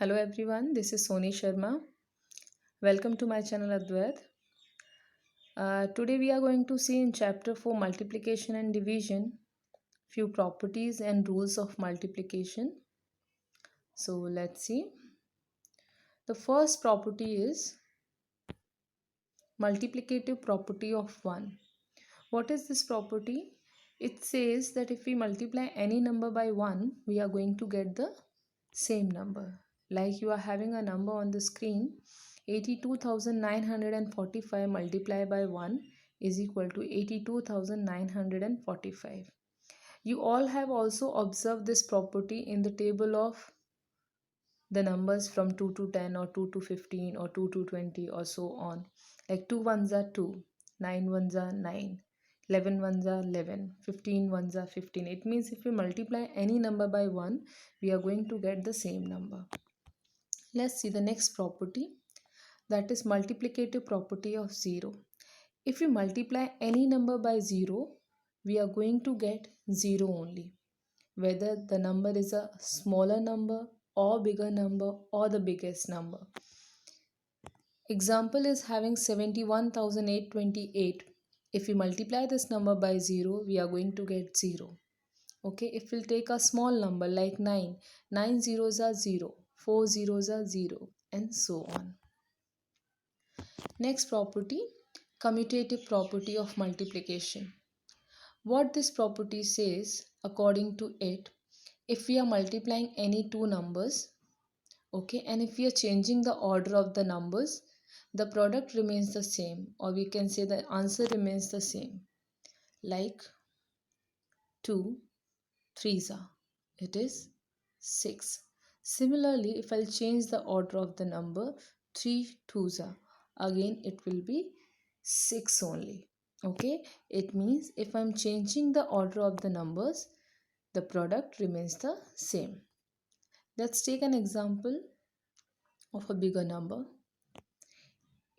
Hello everyone, this is Soni Sharma. Welcome to my channel Advait. Today we are going to see in chapter 4 multiplication and division few properties and rules of multiplication. So let's see. The first property is multiplicative property of 1. What is this property? It says that if we multiply any number by 1, we are going to get the same number. Like you are having a number on the screen, 82,945 multiplied by 1 is equal to 82,945. You all have also observed this property in the table of the numbers from 2 to 10 or 2 to 15 or 2 to 20 or so on. Like 2 ones are 2, 9 ones are 9, 11 ones are 11, 15 ones are 15. It means if we multiply any number by 1, we are going to get the same number. Let's see the next property, that is multiplicative property of 0. If we multiply any number by 0, we are going to get 0 only, whether the number is a smaller number or bigger number or the biggest number. Example is having 71,828. If we multiply this number by 0, we are going to get 0. Okay, if we'll take a small number like 9, 9 zeros are 0, 4 zeros are 0, and so on. Next property, commutative property of multiplication. What this property says, according to it, if we are multiplying any two numbers, okay, and if we are changing the order of the numbers, the product remains the same, or we can say the answer remains the same. Like 2 3s are, it is 6. Similarly, if I'll change the order of the number, 3 2s are, again it will be 6 only. Okay, it means if I'm changing the order of the numbers, the product remains the same. Let's take an example of a bigger number.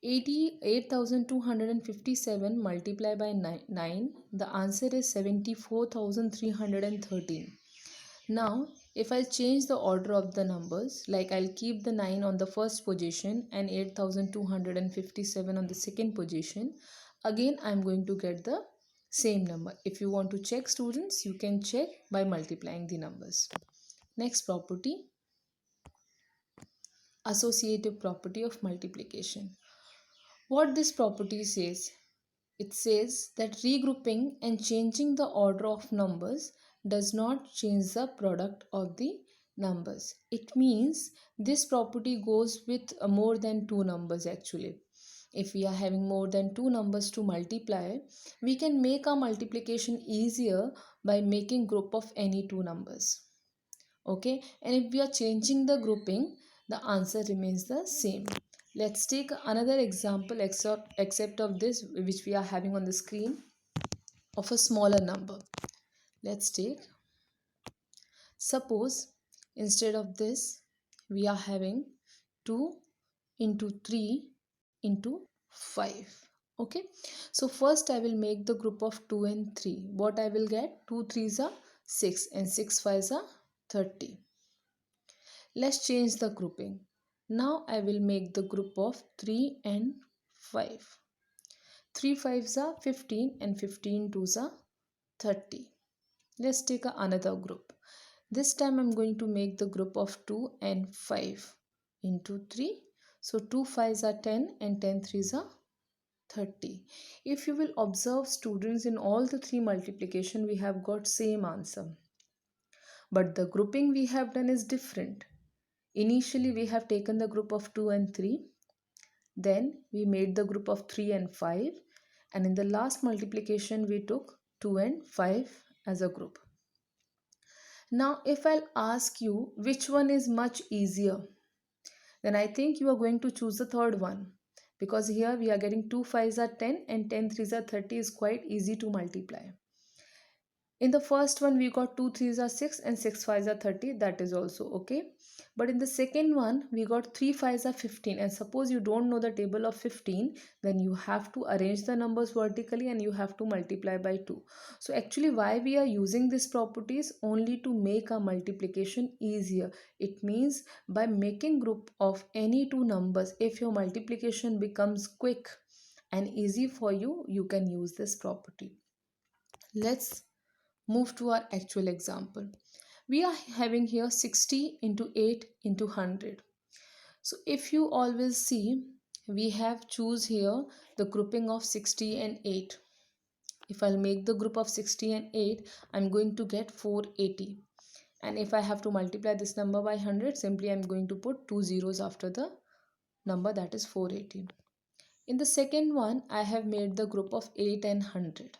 88,257 multiplied by 9, the answer is 74,313. Now, if I change the order of the numbers, like I'll keep the 9 on the first position and 8,257 on the second position, again I'm going to get the same number. If you want to check, students, you can check by multiplying the numbers. Next property, associative property of multiplication. What this property says? It says that regrouping and changing the order of numbers does not change the product of the numbers. It means this property goes with more than two numbers actually. If we are having more than two numbers to multiply, we can make our multiplication easier by making group of any two numbers. Okay, and if we are changing the grouping, the answer remains the same. Let's take another example except of this which we are having on the screen of a smaller number. Let's take, suppose instead of this we are having 2 into 3 into 5. Okay, so first I will make the group of 2 and 3. What I will get? 2 3s are 6 and 6 5s are 30. Let's change the grouping. Now I will make the group of 3 and 5. 3 5s are 15 and 15 2s are 30. Let's take another group. This time I'm going to make the group of 2 and 5 into 3. So 2 5s are 10 and 10 3s are 30. If you will observe, students, in all the three multiplication we have got same answer. But the grouping we have done is different. Initially we have taken the group of 2 and 3. Then we made the group of 3 and 5. And in the last multiplication we took 2 and 5 as a group. Now if I'll ask you which one is much easier, then I think you are going to choose the third one. Because here we are getting 2 5s are 10 and 10 3s are 30 is quite easy to multiply. In the first one, we got 2 3s are 6 and 6 5s are 30. That is also okay. But in the second one, we got 3 5s are 15. And suppose you don't know the table of 15, then you have to arrange the numbers vertically and you have to multiply by 2. So actually, why we are using these properties? Only to make our multiplication easier. It means by making group of any two numbers, if your multiplication becomes quick and easy for you, you can use this property. Let's move to our actual example. We are having here 60 into 8 into 100. So if you always see, we have choose here the grouping of 60 and 8. If I'll make the group of 60 and 8, I'm going to get 480. And if I have to multiply this number by 100, simply I'm going to put two zeros after the number, that is 480. In the second one, I have made the group of 8 and 100.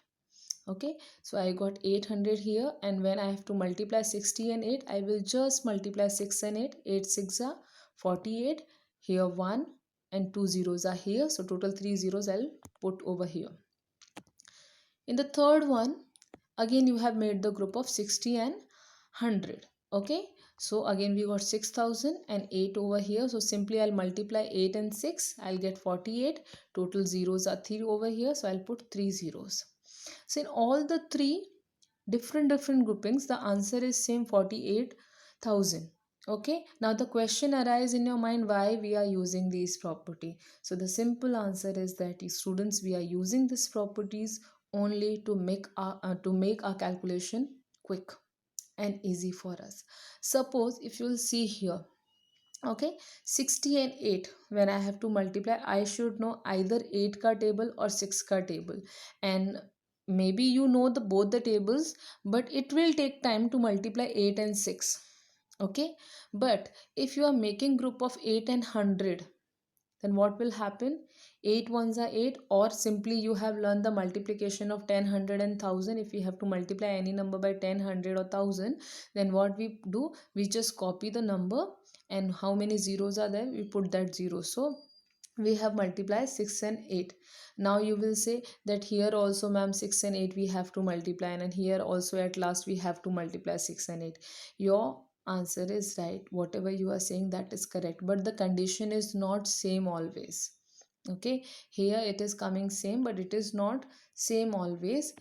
Okay, so I got 800 here, and when I have to multiply 60 and 8, I will just multiply 6 and 8. 8 6 are 48. Here 1 and 2 zeros are here, so total 3 zeros I'll put over here. In the third one, again you have made the group of 60 and 100. Okay, so again we got 6000 and 8 over here, so simply I'll multiply 8 and 6, I'll get 48. Total zeros are 3 over here, so I'll put 3 zeros. So in all the three different groupings, the answer is same, 48,000. Okay, now the question arises in your mind, why we are using these property. So the simple answer is that, students, we are using these properties only to make our calculation quick and easy for us. Suppose if you will see here, okay, 60 and 8, when I have to multiply, I should know either 8 ka table or 6 ka table. And maybe you know the both the tables, but it will take time to multiply 8 and 6. Okay, but if you are making group of 8 and 100, then what will happen? 8 ones are 8, or simply you have learned the multiplication of 10, 100 and 1000. If we have to multiply any number by 10, 100 or 1000, then what we do, we just copy the number, and how many zeros are there, we put that zero. So we have multiplied 6 and 8. Now you will say that here also, ma'am, 6 and 8 we have to multiply, and here also at last we have to multiply 6 and 8. Your answer is right. Whatever you are saying, that is correct, but the condition is not same always. Okay, here it is coming same, but it is not same always.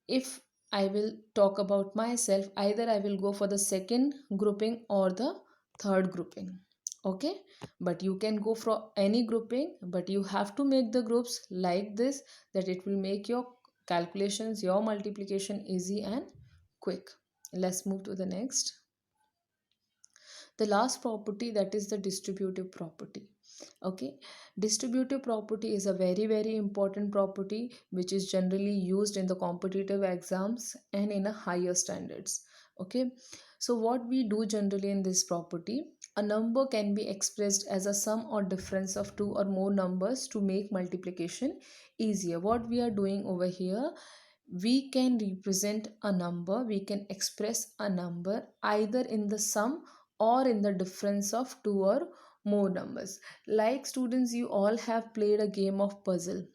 If I will talk about myself, either I will go for the second grouping or the third grouping. Okay, but you can go for any grouping, but you have to make the groups like this, that it will make your calculations, your multiplication easy and quick. Let's move to the next. The last property, that is the distributive property. Okay, distributive property is a very important property which is generally used in the competitive exams and in a higher standards. Okay, so what we do generally in this property, a number can be expressed as a sum or difference of two or more numbers to make multiplication easier. What we are doing over here, we can represent a number, we can express a number either in the sum or in the difference of two or more numbers. Like students, you all have played a game of puzzle.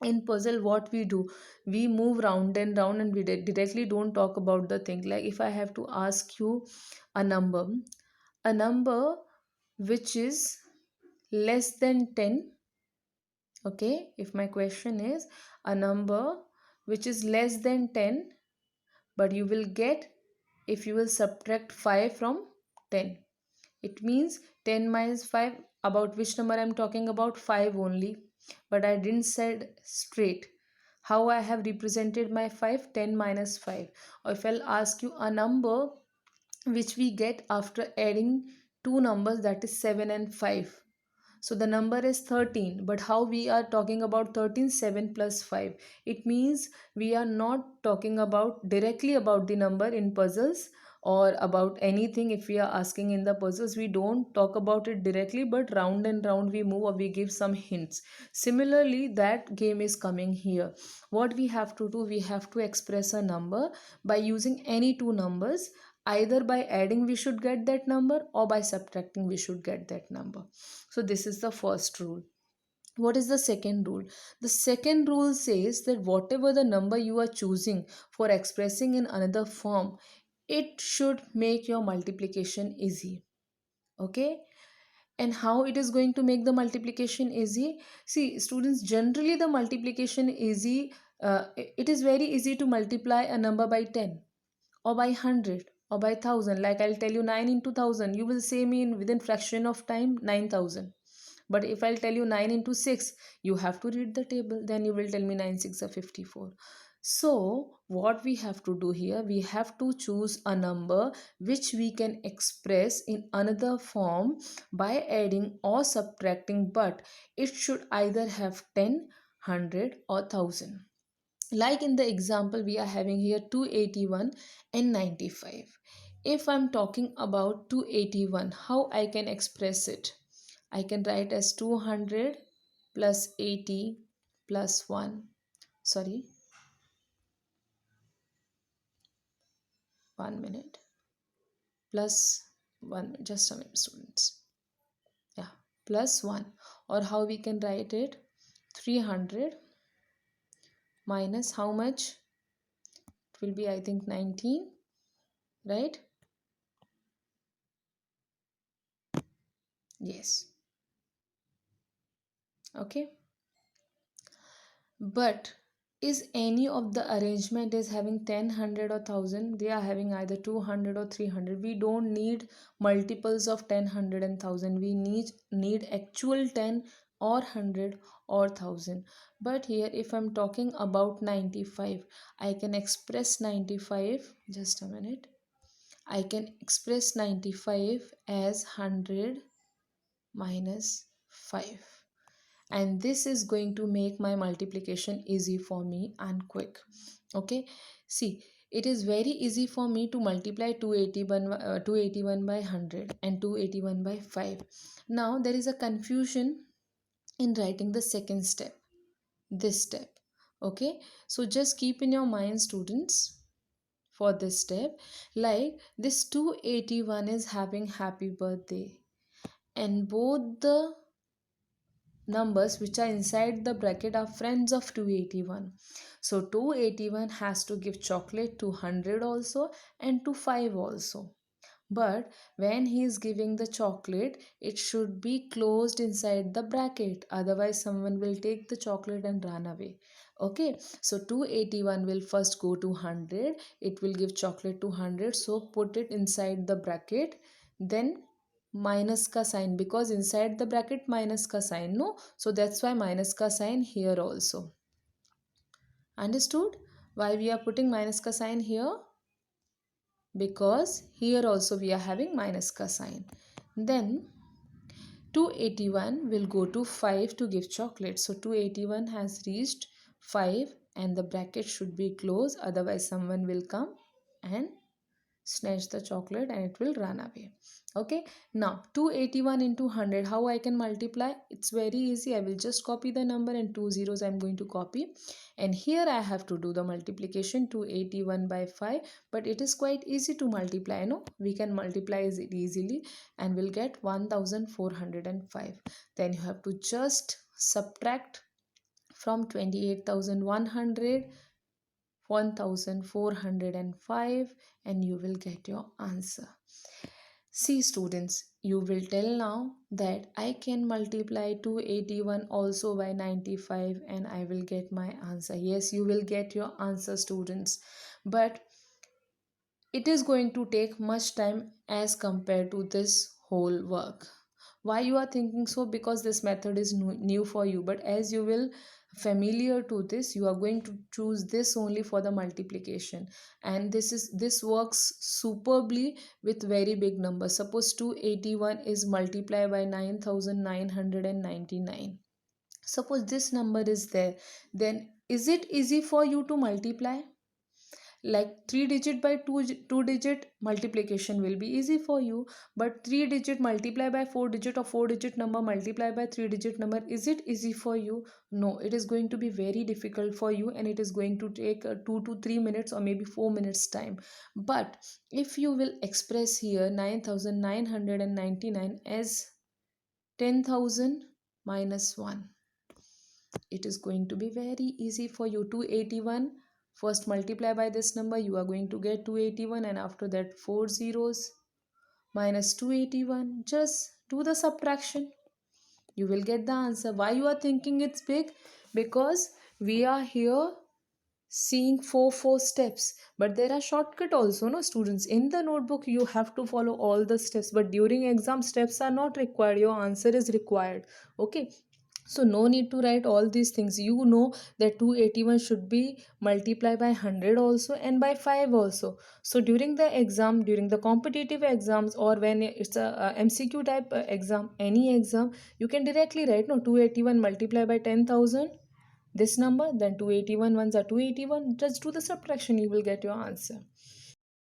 In puzzle, what we do, we move round and round, and we directly don't talk about the thing. Like if I have to ask you a number which is less than 10. Okay, if my question is a number which is less than 10, but you will get if you will subtract 5 from 10. It means 10 minus 5, about which number I am talking about? 5 only. But I didn't said straight. How I have represented my 5? 10 minus 5. Or if I'll ask you a number which we get after adding two numbers, that is 7 and 5. So the number is 13, but how we are talking about 13? 7 plus 5. It means we are not talking about directly about the number in puzzles or about anything. If we are asking in the puzzles, we don't talk about it directly, but round and round we move, or we give some hints. Similarly, that game is coming here. What we have to do, we have to express a number by using any two numbers. Either by adding we should get that number, or by subtracting we should get that number. So this is the first rule. What is the second rule? The second rule says that whatever the number you are choosing for expressing in another form, it should make your multiplication easy. Okay? And how it is going to make the multiplication easy? See, students, generally the multiplication easy, it is very easy to multiply a number by 10 or by 100 or by 1000. Like I'll tell you 9 into 1000, you will say me in within fraction of time 9000. But if I'll tell you 9 into 6, you have to read the table. Then you will tell me 9 6 are 54. So, what we have to do here, we have to choose a number which we can express in another form by adding or subtracting, but it should either have 10, 100 or 1000. Like in the example we are having here 281 and 95. If I'm talking about 281, how I can express it? I can write as 200 plus 80 plus 1. Sorry, 1 minute. Plus 1, just a minute, students. Yeah, plus 1. Or how we can write it? 300 minus how much? It will be, I think, 19, right? Yes. Okay. But is any of the arrangement is having 10, 100 or 1000? They are having either 200 or 300. We don't need multiples of 10, 100 and 1000. We need actual 10 or 100 or 1000. But here if I'm talking about 95, I can express 95, just a minute. I can express 95 as 100 minus 5, and this is going to make my multiplication easy for me and quick. Okay, see, it is very easy for me to multiply 281 by 100 and 281 by 5. Now there is a confusion in writing the second step, this step. Okay, so just keep in your mind, students, for this step, like this 281 is having happy birthday, and both the numbers which are inside the bracket are friends of 281. So 281 has to give chocolate to 100 also and to 5 also. But when he is giving the chocolate, it should be closed inside the bracket. Otherwise, someone will take the chocolate and run away. Okay, so 281 will first go to 100. It will give chocolate to 100. So put it inside the bracket. Then minus ka sign, because inside the bracket minus ka sign, no? So that's why minus ka sign here also. Understood? Why we are putting minus ka sign here? Because here also we are having minus ka sign. Then 281 will go to 5 to give chocolate. So 281 has reached 5 and the bracket should be closed. Otherwise someone will come and snatch the chocolate and it will run away. Okay, now 281 into 100, how I can multiply? It's very easy. I will just copy the number and 2 zeros I'm going to copy, and here I have to do the multiplication. 281 by 5, but it is quite easy to multiply, no? We can multiply it easily and we'll get 1405. Then you have to just subtract from 28,100 1405 and you will get your answer. See, students, you will tell now that I can multiply 281 also by 95 and I will get my answer. Yes, you will get your answer, students, but it is going to take much time as compared to this whole work. Why you are thinking so? Because this method is new for you, but as you will familiar to this, you are going to choose this only for the multiplication, and this works superbly with very big numbers. Suppose 281 is multiplied by 9999. Suppose this number is there, then is it easy for you to multiply? Like 3 digit by 2 digit multiplication will be easy for you, but 3 digit multiply by 4 digit or 4 digit number multiply by 3 digit number, is it easy for you? No, it is going to be very difficult for you and it is going to take 2 to 3 minutes or maybe 4 minutes time. But if you will express here 9999 as 10,000 minus 1, It is going to be very easy for you. 281, first multiply by this number, you are going to get 281, and after that 4 zeros minus 281. Just do the subtraction, you will get the answer. Why you are thinking it's big? Because we are here seeing four steps, but there are shortcut also, no students. In the notebook you have to follow all the steps, but during exam steps are not required, your answer is required. Okay, so no need to write all these things. You know that 281 should be multiplied by 100 also and by 5 also. So during the exam, during the competitive exams, or when it's a MCQ type exam, any exam, you can directly write no 281 multiplied by 10,000, this number, then 281 ones are 281. Just do the subtraction, you will get your answer.